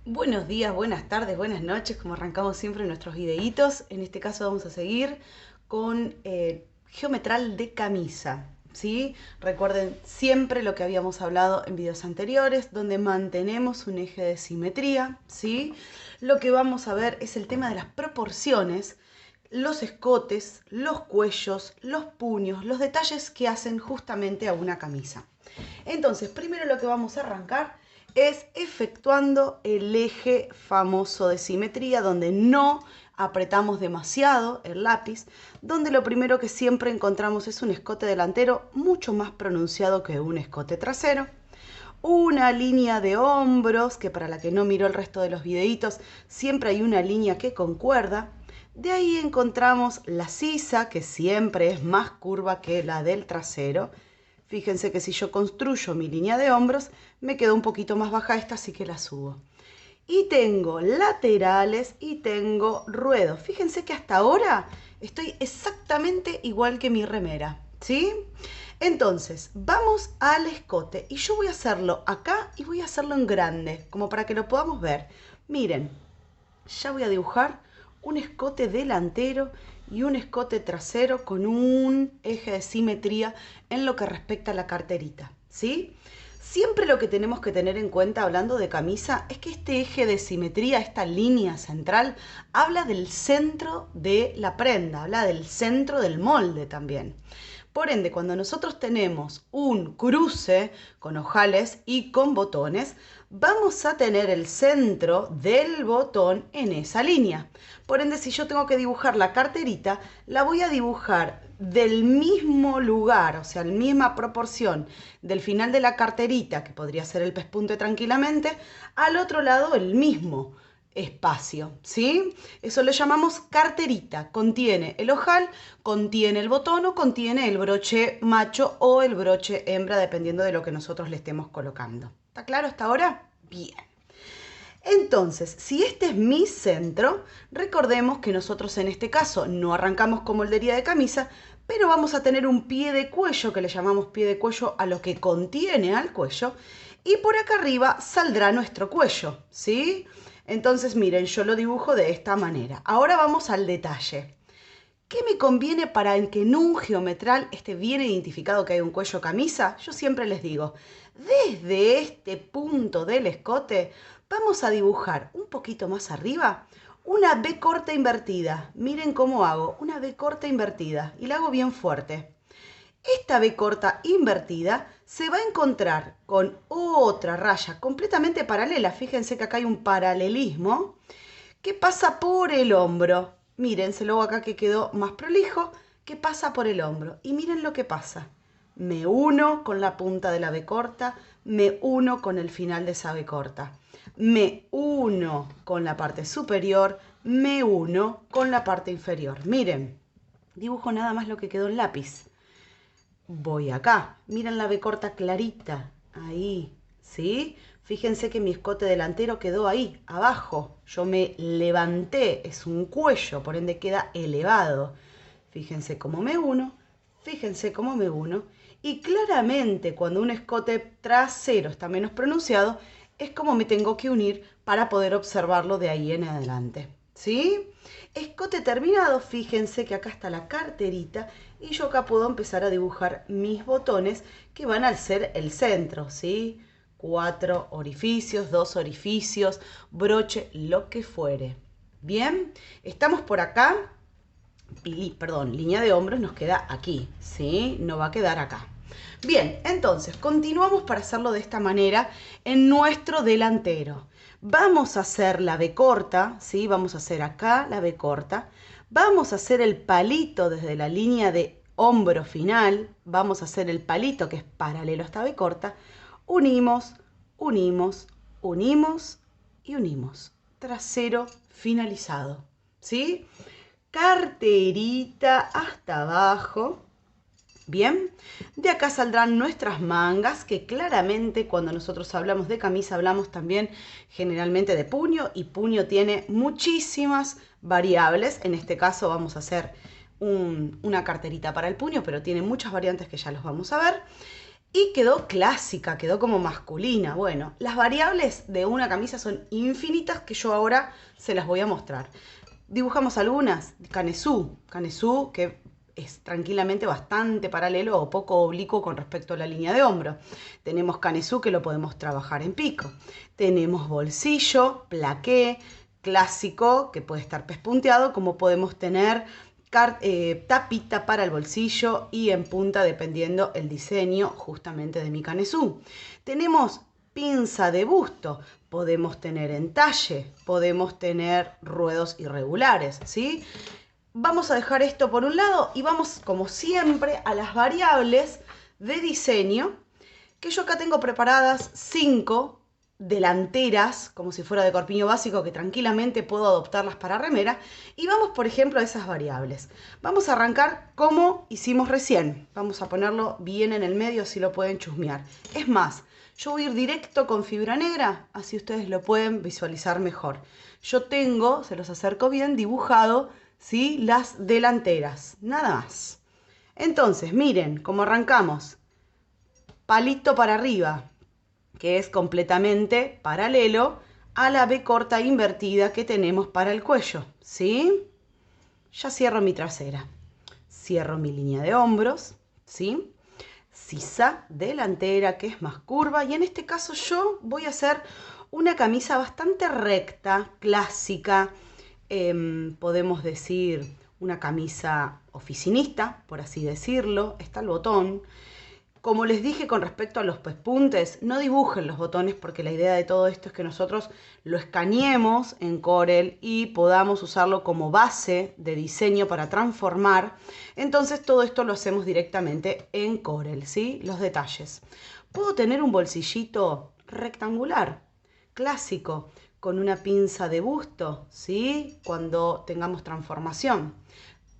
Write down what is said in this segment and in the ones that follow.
Buenos días, buenas tardes, buenas noches, como arrancamos siempre en nuestros videitos. En este caso vamos a seguir con geometral de camisa, ¿sí? Recuerden siempre lo que habíamos hablado en videos anteriores, donde mantenemos un eje de simetría, ¿sí? Lo que vamos a ver es el tema de las proporciones, los escotes, los cuellos, los puños, los detalles que hacen justamente a una camisa. Entonces, primero lo que vamos a arrancar es efectuando el eje famoso de simetría, donde no apretamos demasiado el lápiz, donde lo primero que siempre encontramos es un escote delantero mucho más pronunciado que un escote trasero, una línea de hombros, que para la que no miró el resto de los videitos, siempre hay una línea que concuerda. De ahí encontramos la sisa, que siempre es más curva que la del trasero. Fíjense que si yo construyo mi línea de hombros, me quedó un poquito más baja esta, así que la subo. Y tengo laterales y tengo ruedos. Fíjense que hasta ahora estoy exactamente igual que mi remera, ¿sí? Entonces, vamos al escote y yo voy a hacerlo acá y voy a hacerlo en grande, como para que lo podamos ver. Miren, ya voy a dibujar un escote delantero y un escote trasero con un eje de simetría en lo que respecta a la carterita, ¿sí? Siempre lo que tenemos que tener en cuenta hablando de camisa es que este eje de simetría, esta línea central, habla del centro de la prenda, habla del centro del molde también. Por ende, cuando nosotros tenemos un cruce con ojales y con botones, vamos a tener el centro del botón en esa línea. Por ende, si yo tengo que dibujar la carterita, la voy a dibujar del mismo lugar, o sea, la misma proporción del final de la carterita, que podría ser el pespunte tranquilamente, al otro lado el mismo espacio, ¿sí? Eso le llamamos carterita. Contiene el ojal, contiene el botón o contiene el broche macho o el broche hembra, dependiendo de lo que nosotros le estemos colocando. ¿Está claro hasta ahora? Bien. Entonces, si este es mi centro, recordemos que nosotros en este caso no arrancamos con moldería de camisa, pero vamos a tener un pie de cuello, que le llamamos pie de cuello a lo que contiene al cuello, y por acá arriba saldrá nuestro cuello, ¿sí? Entonces, miren, yo lo dibujo de esta manera. Ahora vamos al detalle. ¿Qué me conviene para que en un geometral esté bien identificado que hay un cuello camisa? Yo siempre les digo, desde este punto del escote vamos a dibujar un poquito más arriba una B corta invertida. Miren cómo hago, una B corta invertida y la hago bien fuerte. Esta B corta invertida se va a encontrar con otra raya completamente paralela. Fíjense que acá hay un paralelismo que pasa por el hombro. Mírense luego acá que quedó más prolijo, que pasa por el hombro. Y miren lo que pasa. Me uno con la punta de la B corta, me uno con el final de esa B corta. Me uno con la parte superior, me uno con la parte inferior. Miren, dibujo nada más lo que quedó en lápiz. Voy acá, miren la B corta clarita, ahí, ¿sí? Fíjense que mi escote delantero quedó ahí, abajo. Yo me levanté, es un cuello, por ende queda elevado. Fíjense cómo me uno, fíjense cómo me uno. Y claramente cuando un escote trasero está menos pronunciado, es como me tengo que unir para poder observarlo de ahí en adelante, ¿sí? Escote terminado, fíjense que acá está la carterita y yo acá puedo empezar a dibujar mis botones que van al ser el centro, ¿sí? 4 orificios, 2 orificios, broche, lo que fuere. Bien, estamos por acá, perdón, línea de hombros nos queda aquí, ¿sí? No va a quedar acá. Bien, entonces continuamos para hacerlo de esta manera en nuestro delantero. Vamos a hacer la B corta, ¿sí? Vamos a hacer acá la B corta. Vamos a hacer el palito desde la línea de hombro final. Vamos a hacer el palito que es paralelo a esta B corta. Unimos, unimos, unimos y unimos. Trasero finalizado, ¿sí? Carterita hasta abajo. Bien, de acá saldrán nuestras mangas, que claramente cuando nosotros hablamos de camisa hablamos también generalmente de puño, y puño tiene muchísimas variables. En este caso vamos a hacer una carterita para el puño, pero tiene muchas variantes que ya los vamos a ver. Y quedó clásica, quedó como masculina. Bueno, las variables de una camisa son infinitas que yo ahora se las voy a mostrar. Dibujamos algunas. Canesú que es tranquilamente bastante paralelo o poco oblicuo con respecto a la línea de hombro. Tenemos canesú que lo podemos trabajar en pico. Tenemos bolsillo, plaqué, clásico que puede estar pespunteado, como podemos tener tapita para el bolsillo y en punta dependiendo el diseño justamente de mi canesú. Tenemos pinza de busto, podemos tener entalle, podemos tener ruedos irregulares, ¿sí? Vamos a dejar esto por un lado y vamos, como siempre, a las variables de diseño, que yo acá tengo preparadas 5 delanteras, como si fuera de corpiño básico, que tranquilamente puedo adoptarlas para remera. Y vamos, por ejemplo, a esas variables. Vamos a arrancar como hicimos recién. Vamos a ponerlo bien en el medio, así lo pueden chusmear. Es más, yo voy a ir directo con fibra negra, así ustedes lo pueden visualizar mejor. Yo tengo, se los acerco bien, dibujado, ¿sí?, las delanteras, nada más. Entonces, miren cómo arrancamos. Palito para arriba, que es completamente paralelo a la B corta invertida que tenemos para el cuello, ¿sí? Ya cierro mi trasera, cierro mi línea de hombros, ¿sí? Sisa delantera, que es más curva, y en este caso yo voy a hacer una camisa bastante recta, clásica, podemos decir una camisa oficinista, por así decirlo. Está el botón. Como les dije con respecto a los pespuntes, no dibujen los botones porque la idea de todo esto es que nosotros lo escaneemos en Corel y podamos usarlo como base de diseño para transformar. Entonces todo esto lo hacemos directamente en Corel, ¿sí? Los detalles. Puedo tener un bolsillito rectangular, clásico, con una pinza de busto, ¿sí? Cuando tengamos transformación.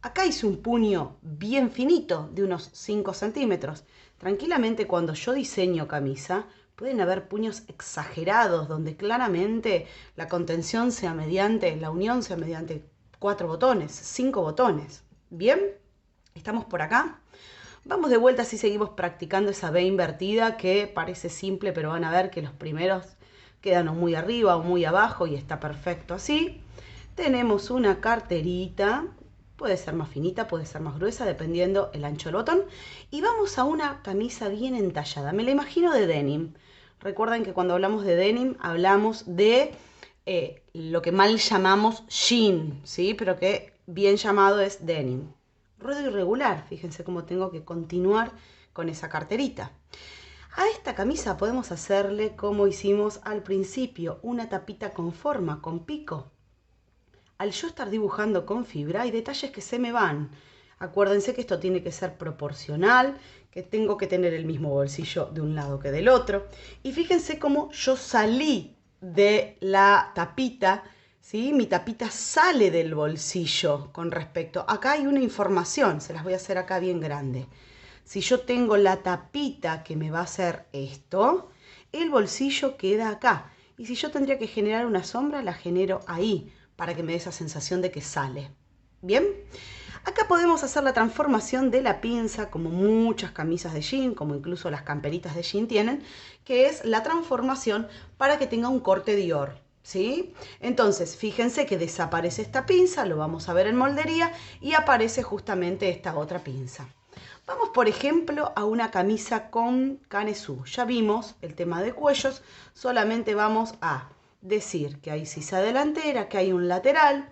Acá hice un puño bien finito de unos 5 centímetros. Tranquilamente cuando yo diseño camisa, pueden haber puños exagerados donde claramente la contención sea mediante, la unión sea mediante 4 botones, 5 botones. ¿Bien? ¿Estamos por acá? Vamos de vuelta si seguimos practicando esa B invertida que parece simple, pero van a ver que los primeros quedan o muy arriba o muy abajo y está perfecto así. Tenemos una carterita. Puede ser más finita, puede ser más gruesa, dependiendo el ancho del botón. Y vamos a una camisa bien entallada. Me la imagino de denim. Recuerden que cuando hablamos de denim, hablamos de lo que mal llamamos jean, ¿sí? Pero que bien llamado es denim. Ruedo irregular, fíjense cómo tengo que continuar con esa carterita. A esta camisa podemos hacerle como hicimos al principio, una tapita con forma, con pico. Al yo estar dibujando con fibra hay detalles que se me van. Acuérdense que esto tiene que ser proporcional, que tengo que tener el mismo bolsillo de un lado que del otro. Y fíjense cómo yo salí de la tapita, ¿sí? Mi tapita sale del bolsillo con respecto. Acá hay una información, se las voy a hacer acá bien grande. Si yo tengo la tapita que me va a hacer esto, el bolsillo queda acá. Y si yo tendría que generar una sombra, la genero ahí, para que me dé esa sensación de que sale. ¿Bien? Acá podemos hacer la transformación de la pinza, como muchas camisas de jean, como incluso las camperitas de jean tienen, que es la transformación para que tenga un corte Dior, ¿sí? Entonces, fíjense que desaparece esta pinza, lo vamos a ver en moldería, y aparece justamente esta otra pinza. Vamos, por ejemplo, a una camisa con canesú. Ya vimos el tema de cuellos, solamente vamos a decir que hay sisa delantera, que hay un lateral,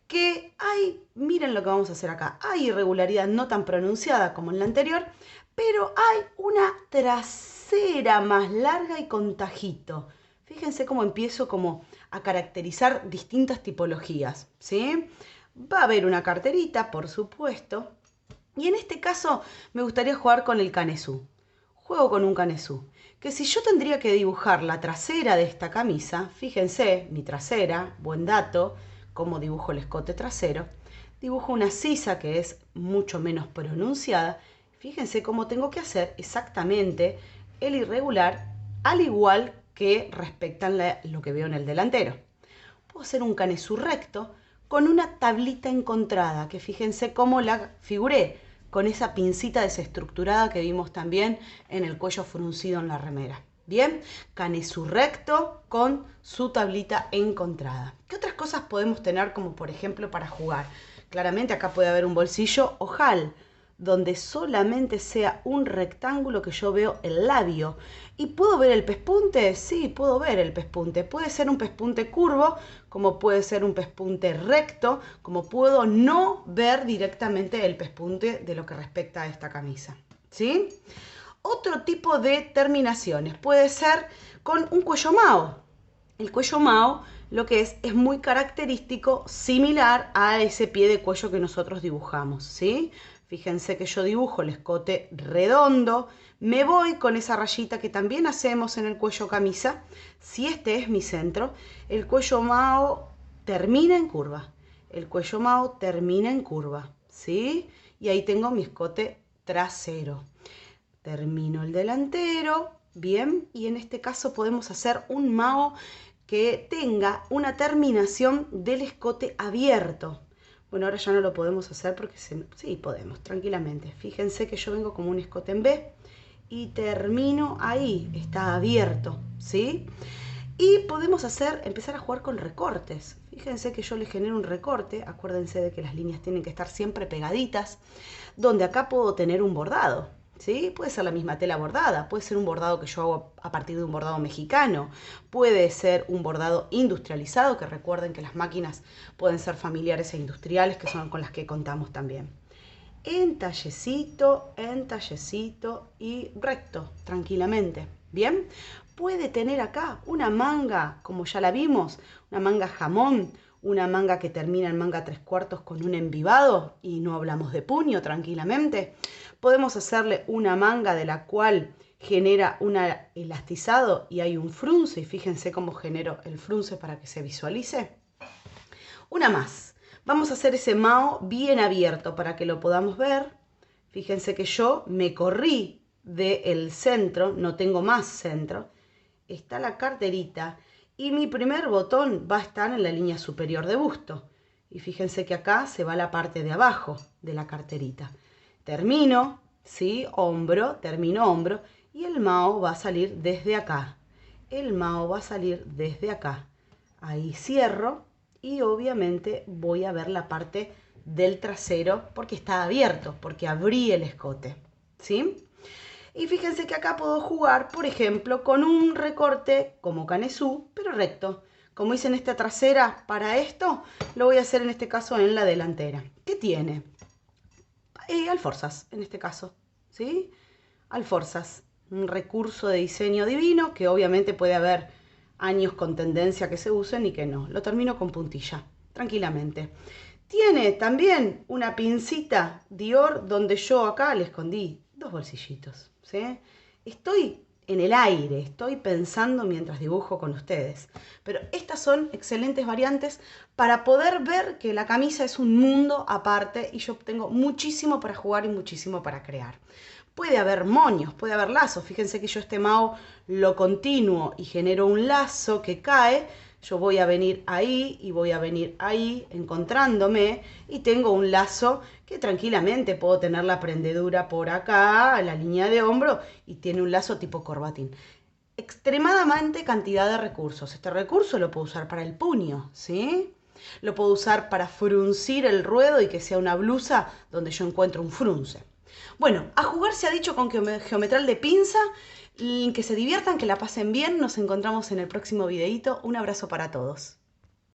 que hay, miren lo que vamos a hacer acá, hay irregularidad no tan pronunciada como en la anterior, pero hay una trasera más larga y con tajito. Fíjense cómo empiezo como a caracterizar distintas tipologías, ¿sí? Va a haber una carterita, por supuesto, y en este caso me gustaría jugar con el canesú. Juego con un canesú. Que si yo tendría que dibujar la trasera de esta camisa, fíjense, mi trasera, buen dato, cómo dibujo el escote trasero, dibujo una sisa que es mucho menos pronunciada, fíjense cómo tengo que hacer exactamente el irregular, al igual que respectan lo que veo en el delantero. Puedo hacer un canesú recto con una tablita encontrada, que fíjense cómo la figuré, con esa pincita desestructurada que vimos también en el cuello fruncido en la remera. Bien, canesú recto con su tablita encontrada. ¿Qué otras cosas podemos tener como por ejemplo para jugar? Claramente acá puede haber un bolsillo ojal, donde solamente sea un rectángulo que yo veo el labio. ¿Y puedo ver el pespunte? Sí, puedo ver el pespunte. Puede ser un pespunte curvo, como puede ser un pespunte recto, como puedo no ver directamente el pespunte de lo que respecta a esta camisa. ¿Sí? Otro tipo de terminaciones puede ser con un cuello mao. El cuello mao lo que es muy característico, similar a ese pie de cuello que nosotros dibujamos, ¿sí? Fíjense que yo dibujo el escote redondo, me voy con esa rayita que también hacemos en el cuello camisa. Si este es mi centro, el cuello mao termina en curva. El cuello mao termina en curva, ¿sí? Y ahí tengo mi escote trasero. Termino el delantero, bien, y en este caso podemos hacer un mao que tenga una terminación del escote abierto. Bueno, ahora ya no lo podemos hacer porque sí, podemos, tranquilamente. Fíjense que yo vengo como un escote en B y termino ahí, está abierto, ¿sí? Y podemos empezar a jugar con recortes. Fíjense que yo le genero un recorte, acuérdense de que las líneas tienen que estar siempre pegaditas, donde acá puedo tener un bordado. ¿Sí? Puede ser la misma tela bordada, puede ser un bordado que yo hago a partir de un bordado mexicano, puede ser un bordado industrializado, que recuerden que las máquinas pueden ser familiares e industriales, que son con las que contamos también. En tallecito y recto, tranquilamente. Bien, puede tener acá una manga, como ya la vimos, una manga jamón, una manga que termina en manga 3/4 con un envivado, y no hablamos de puño, tranquilamente. Podemos hacerle una manga de la cual genera un elastizado y hay un frunce, y fíjense cómo genero el frunce para que se visualice. Una más. Vamos a hacer ese mao bien abierto para que lo podamos ver. Fíjense que yo me corrí del centro, no tengo más centro. Está la carterita y mi primer botón va a estar en la línea superior de busto. Y fíjense que acá se va la parte de abajo de la carterita. Termino, ¿sí? Hombro, termino hombro y el mao va a salir desde acá. El mao va a salir desde acá. Ahí cierro y obviamente voy a ver la parte del trasero porque está abierto, porque abrí el escote, ¿sí? Y fíjense que acá puedo jugar, por ejemplo, con un recorte como canesú, pero recto. Como hice en esta trasera, para esto lo voy a hacer en este caso en la delantera. ¿Qué tiene? Alforzas, en este caso, ¿sí? Alforzas, un recurso de diseño divino que obviamente puede haber años con tendencia que se usen y que no. Lo termino con puntilla, tranquilamente. Tiene también una pincita Dior donde yo acá le escondí 2 bolsillitos, ¿sí? Estoy en el aire, estoy pensando mientras dibujo con ustedes. Pero estas son excelentes variantes para poder ver que la camisa es un mundo aparte y yo tengo muchísimo para jugar y muchísimo para crear. Puede haber moños, puede haber lazos. Fíjense que yo este mao lo continúo y genero un lazo que cae. Yo voy a venir ahí y voy a venir ahí encontrándome y tengo un lazo que tranquilamente puedo tener la prendedura por acá, la línea de hombro y tiene un lazo tipo corbatín. Extremadamente cantidad de recursos. Este recurso lo puedo usar para el puño, ¿sí? Lo puedo usar para fruncir el ruedo y que sea una blusa donde yo encuentro un frunce. Bueno, a jugar se ha dicho con geometral de pinza. Que se diviertan, que la pasen bien. Nos encontramos en el próximo videito. Un abrazo para todos.